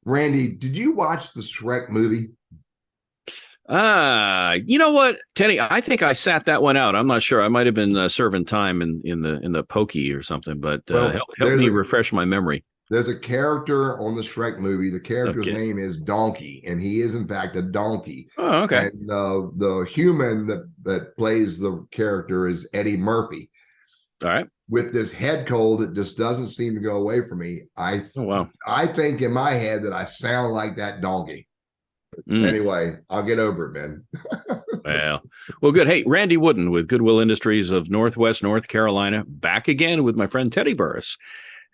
Randy, did you watch the Shrek movie? You know what, Teddy? I think I sat that one out. I'm not sure. I might have been serving time in the pokey or something, but Well, help me refresh my memory. there's a character on the Shrek movie. The character's Okay. name is Donkey, and he is in fact a donkey. Oh, okay. And the human that plays the character is Eddie Murphy. All right. With this head cold that just doesn't seem to go away from me, Oh, wow. I think in my head that I sound like that donkey. Mm. Anyway, I'll get over it, man. Well, good. Hey, Randy Wooden with Goodwill Industries of Northwest North Carolina, back again with my friend Teddy Burriss,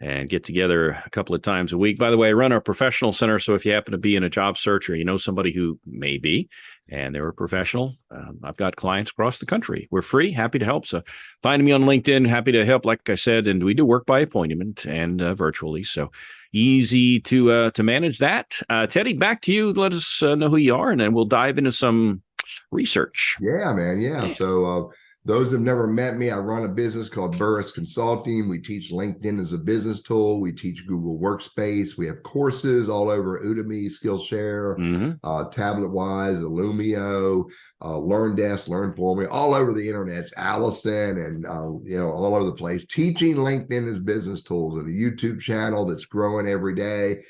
and get together a couple of times a week. By the way, I run our professional center, so if you happen to be in a job search or you know somebody who may be, and they're a professional, I've got clients across the country. We're free, happy to help. So find me on LinkedIn, happy to help, like I said, and we do work by appointment and virtually. So easy to manage that. Teddy, back to you. Let us know who you are, and then we'll dive into some research. Yeah, man. Yeah. Yeah. So those have never met me. I run a business called Burriss Consulting. We teach LinkedIn as a business tool. We teach Google Workspace. We have courses all over Udemy, Skillshare, Mm-hmm. TabletWise, Illumio, LearnDesk, Learn For Me, all over the internet. It's Allison and all over the place. Teaching LinkedIn as business tools and a YouTube channel that's growing every day.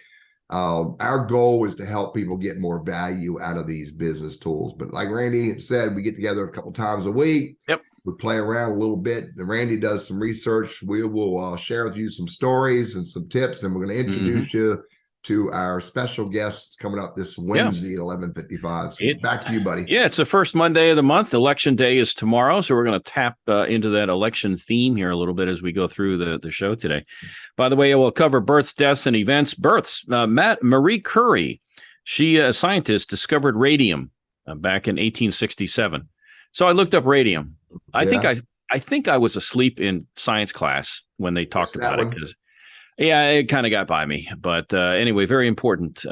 Our goal is to help people get more value out of these business tools. But like Randy said, we get together a couple times a week. Yep. We play around a little bit. And Randy does some research. We will share with you some stories and some tips, and we're going to introduce you to our special guests coming up this Wednesday at 11:55. So back to you, buddy. Yeah, it's the first Monday of the month. Election day is tomorrow, so we're going to tap into that election theme here a little bit as we go through the show today. By the way, we'll cover births, deaths, and events. Births, Marie Curie, she, a scientist, discovered radium back in 1867. So I looked up radium. I think I was asleep in science class when they talked about it, because yeah, it kind of got by me. But anyway, very important.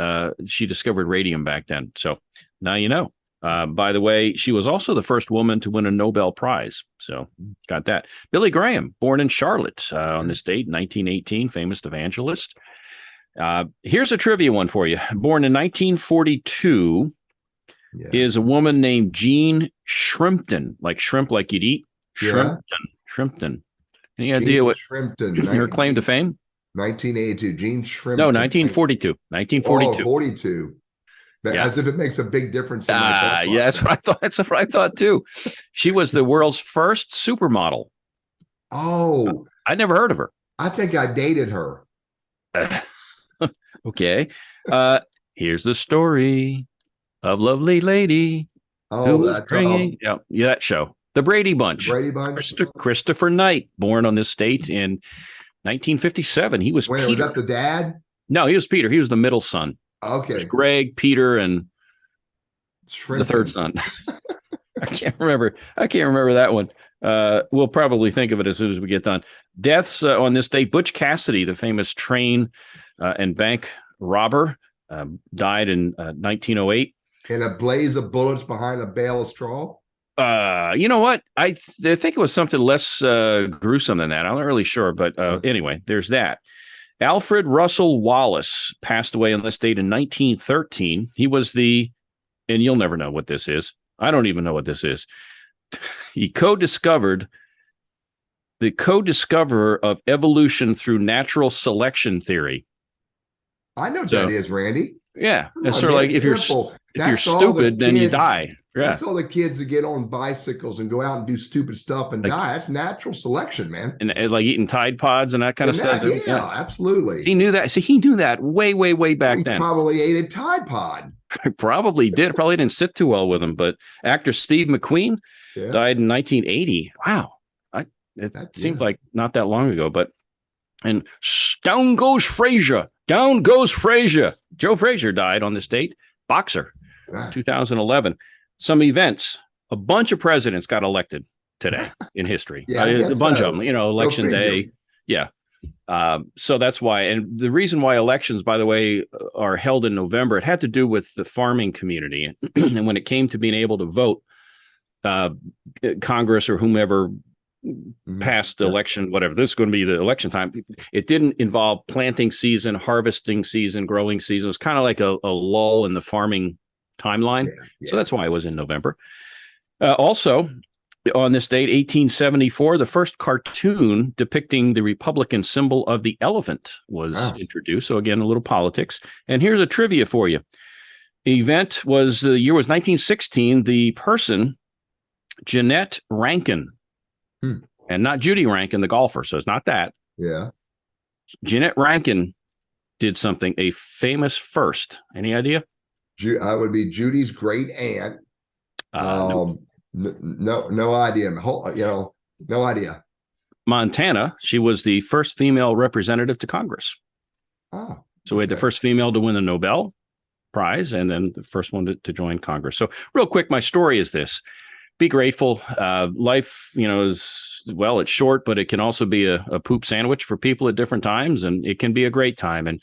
She discovered radium back then. So now you know. By the way, she was also the first woman to win a Nobel Prize. So got that. Billy Graham, born in Charlotte on this date, 1918, famous evangelist. Here's a trivia one for you. Born in 1942 is a woman named Jean Shrimpton, like shrimp like you'd eat. Shrimpton. Any idea what her claim to fame? 1982, Jean Shrimpton. No, 1942. 1942. Oh, 42. As if it makes a big difference in my thought yeah, that's what I thought. That's what I thought too. She was the world's first supermodel. Oh, I'd never heard of her. I think I dated her. Okay. Here's the story of lovely lady. Oh, that's that show. The Brady Bunch. The Brady Bunch. Christopher Knight, born on this date in 1957. He was Wait, was that the dad? No, he was Peter. He was the middle son. Okay. There's Greg, Peter, and Shrimpton. The third son. I can't remember that one. We'll probably think of it as soon as we get done. Deaths on this date. Butch Cassidy, the famous train and bank robber, died in 1908. In a blaze of bullets behind a bale of straw? You know what? I think it was something less gruesome than that. I'm not really sure, but anyway, there's that. Alfred Russel Wallace passed away on this date in 1913. He was and you'll never know what this is. I don't even know what this is. He co-discovered the co-discoverer of evolution through natural selection theory. I know what that is, Randy. Yeah, it's sort of like if you're stupid, then you die. Yeah. That's all the kids that get on bicycles and go out and do stupid stuff and die. That's natural selection, man. And like eating Tide Pods and that kind of stuff. Yeah, absolutely. He knew that. See, he knew that way, way, way back then. Probably ate a Tide Pod. Probably did. Probably didn't sit too well with him. But actor Steve McQueen died in 1980. Wow. It seems like not that long ago. And down goes Frazier. Down goes Frazier. Joe Frazier died on this date. Boxer, 2011. Some events. A bunch of presidents got elected today in history. A bunch of them, election day. Yeah. So that's why. And the reason why elections, by the way, are held in November, it had to do with the farming community. And when it came to being able to vote, Congress or whomever past election, whatever. This is going to be the election time. It didn't involve planting season, harvesting season, growing season. It was kind of like a lull in the farming timeline. So that's why it was in November. Also, on this date, 1874, the first cartoon depicting the Republican symbol of the elephant was introduced. So again, a little politics. And here's a trivia for you. The event was, the year was 1916. The person, Jeanette Rankin, and not Judy Rankin, the golfer. So it's not that. Yeah. Jeanette Rankin did something, a famous first. Any idea? I would be Judy's great aunt. No idea. No idea. Montana, she was the first female representative to Congress. Oh. So we had the first female to win the Nobel Prize and then the first one to join Congress. So real quick, my story is this. Be grateful. Life, is, well, it's short, but it can also be a poop sandwich for people at different times, and it can be a great time. And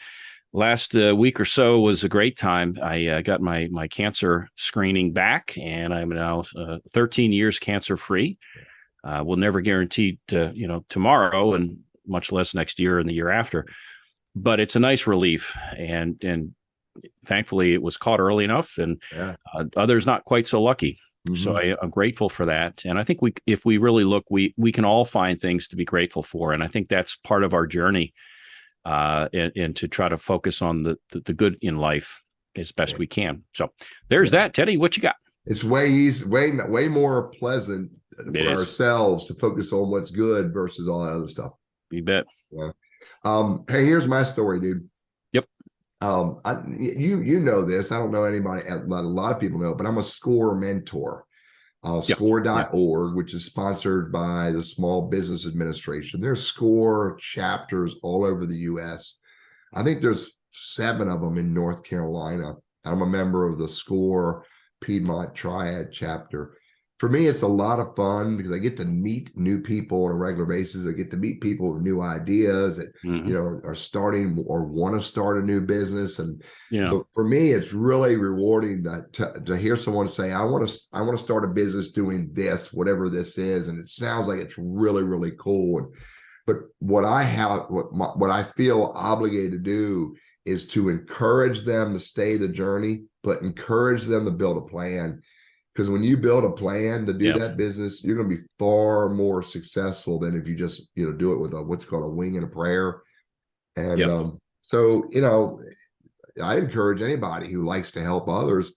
last week or so was a great time. I got my cancer screening back, and I'm now 13 years cancer free. We'll never guarantee tomorrow, and much less next year and the year after. But it's a nice relief, and thankfully it was caught early enough, and others not quite so lucky. Mm-hmm. So I'm grateful for that. And I think if we really look, we can all find things to be grateful for. And I think that's part of our journey, and to try to focus on the good in life as best we can. So there's that. Teddy, what you got? It's way easy, way more pleasant for ourselves to focus on what's good versus all that other stuff. You bet. Yeah. Hey, here's my story, dude. Yep. You know this. I don't know anybody, a lot of people know, but I'm a SCORE mentor. SCORE.org, which is sponsored by the Small Business Administration. There's SCORE chapters all over the U.S. I think there's 7 of them in North Carolina. I'm a member of the SCORE Piedmont Triad chapter. For me, it's a lot of fun because I get to meet new people on a regular basis. I get to meet people with new ideas that are starting or want to start a new business. And for me, it's really rewarding to hear someone say, "I want to start a business doing this, whatever this is," and it sounds like it's really, really cool. But what I feel obligated to do is to encourage them to stay the journey, but encourage them to build a plan. Because when you build a plan to do that business, you're going to be far more successful than if you just do it with what's called a wing and a prayer. And so I encourage anybody who likes to help others,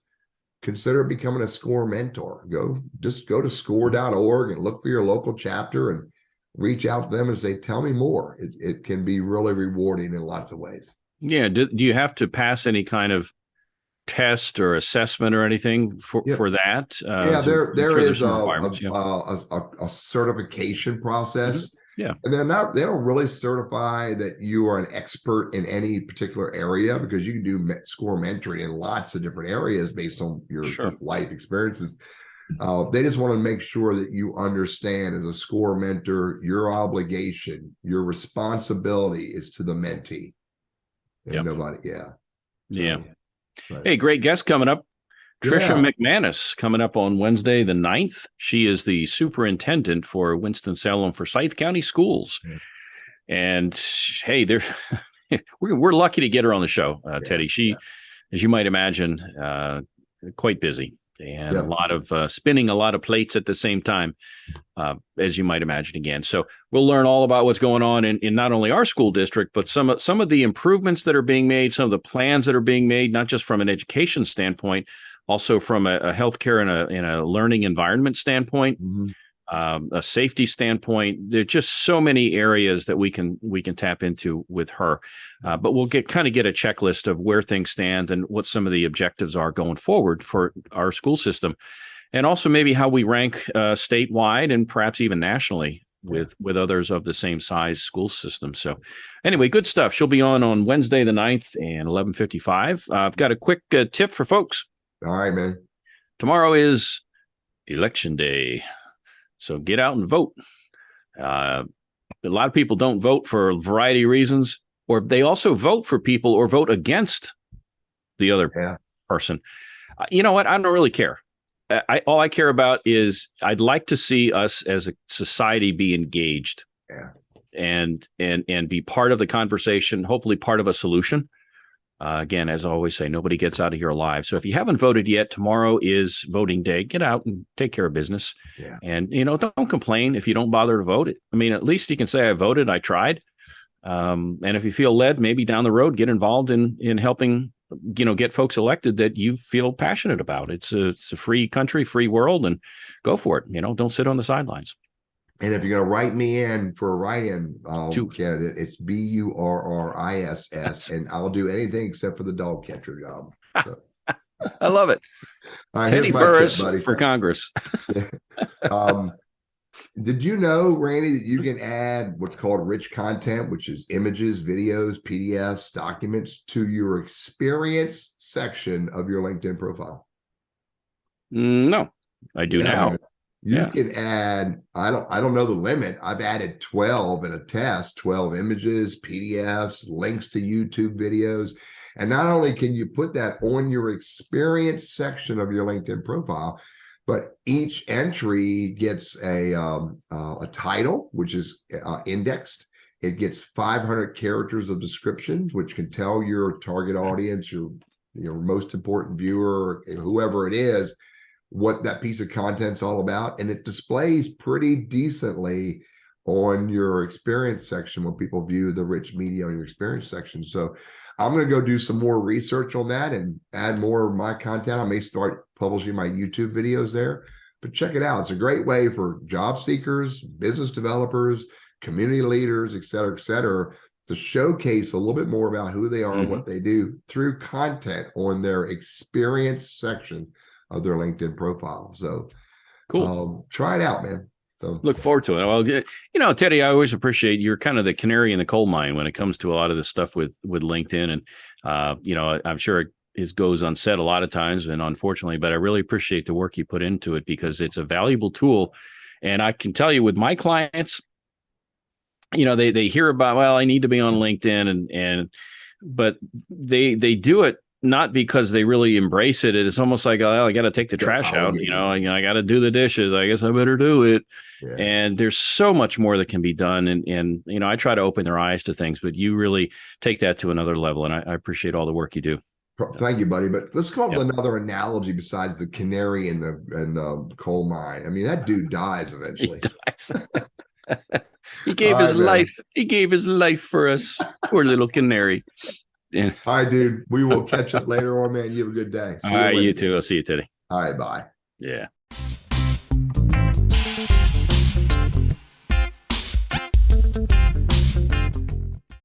consider becoming a SCORE mentor. Go to SCORE.org and look for your local chapter and reach out to them and say, "Tell me more." It can be really rewarding in lots of ways. Yeah. Do you have to pass any kind of test or assessment or anything for that? There is a certification process. Yeah. And they don't really certify that you are an expert in any particular area, because you can do SCORE mentoring in lots of different areas based on your life experiences. They just want to make sure that you understand, as a SCORE mentor, your obligation, your responsibility is to the mentee and nobody. Hey, great guest coming up. Tricia McManus coming up on Wednesday the 9th. She is the superintendent for Winston-Salem Forsyth County Schools. And hey, we're lucky to get her on the show, Teddy. She, as you might imagine, quite busy, and a lot of spinning a lot of plates at the same time, as you might imagine again. So we'll learn all about what's going on in not only our school district, but some of the improvements that are being made, some of the plans that are being made, not just from an education standpoint, also from a healthcare and a learning environment standpoint, a safety standpoint. There are just so many areas that we can tap into with her. But we'll get a checklist of where things stand and what some of the objectives are going forward for our school system, and also maybe how we rank statewide and perhaps even nationally with others of the same size school system. So anyway, good stuff. She'll be on Wednesday the 9th and 11:55. I've got a quick tip for folks. All right, man. Tomorrow is Election Day, so get out and vote. A lot of people don't vote for a variety of reasons, or they also vote for people or vote against the other person. You know what? I don't really care. all I care about is I'd like to see us as a society be engaged, Yeah. and be part of the conversation, hopefully part of a solution. Again, as I always say, nobody gets out of here alive. So if you haven't voted yet, tomorrow is voting day. Get out and take care of business. Yeah. And, don't complain if you don't bother to vote. I mean, at least you can say I voted, I tried. And if you feel led, maybe down the road, get involved in helping, get folks elected that you feel passionate about. It's a free country, free world, and go for it. Don't sit on the sidelines. And if you're going to write me in for a write-in candidate, it's Burriss, and I'll do anything except for the dog catcher job. So. I love it. All right, Teddy Burriss for Congress. Did you know, Randy, that you can add what's called rich content, which is images, videos, PDFs, documents, to your experience section of your LinkedIn profile? No, I do now. Man. You can add, I don't know the limit. I've added 12 in a test, 12 images, PDFs, links to YouTube videos. And not only can you put that on your experience section of your LinkedIn profile, but each entry gets a title, which is indexed. It gets 500 characters of descriptions, which can tell your target audience, your most important viewer, whoever it is, what that piece of content's all about. And it displays pretty decently on your experience section when people view the rich media on your experience section. So I'm going to go do some more research on that and add more of my content. I may start publishing my YouTube videos there, but check it out. It's a great way for job seekers, business developers, community leaders, et cetera, to showcase a little bit more about who they are and what they do through content on their experience section of their LinkedIn profile. So cool. Try it out, man. So look forward to it. Well, Teddy, I always appreciate you're kind of the canary in the coal mine when it comes to a lot of this stuff with LinkedIn. And, I'm sure it goes unsaid a lot of times, and unfortunately, but I really appreciate the work you put into it because it's a valuable tool. And I can tell you with my clients, they hear about, well, I need to be on LinkedIn but they do it not because they really embrace it. It's almost like, oh, I got to take the trash out. I got to do the dishes. I guess I better do it. Yeah. And there's so much more that can be done. And I try to open their eyes to things, but you really take that to another level. And I appreciate all the work you do. Thank you, buddy. But let's come up with another analogy besides the canary in the coal mine. I mean, that dude dies eventually. He dies. He gave his life. He gave his life for us. Poor little canary. Yeah. All right, dude. We will catch up later on, man. You have a good day. All right, you too. I'll see you today. All right, bye. Yeah.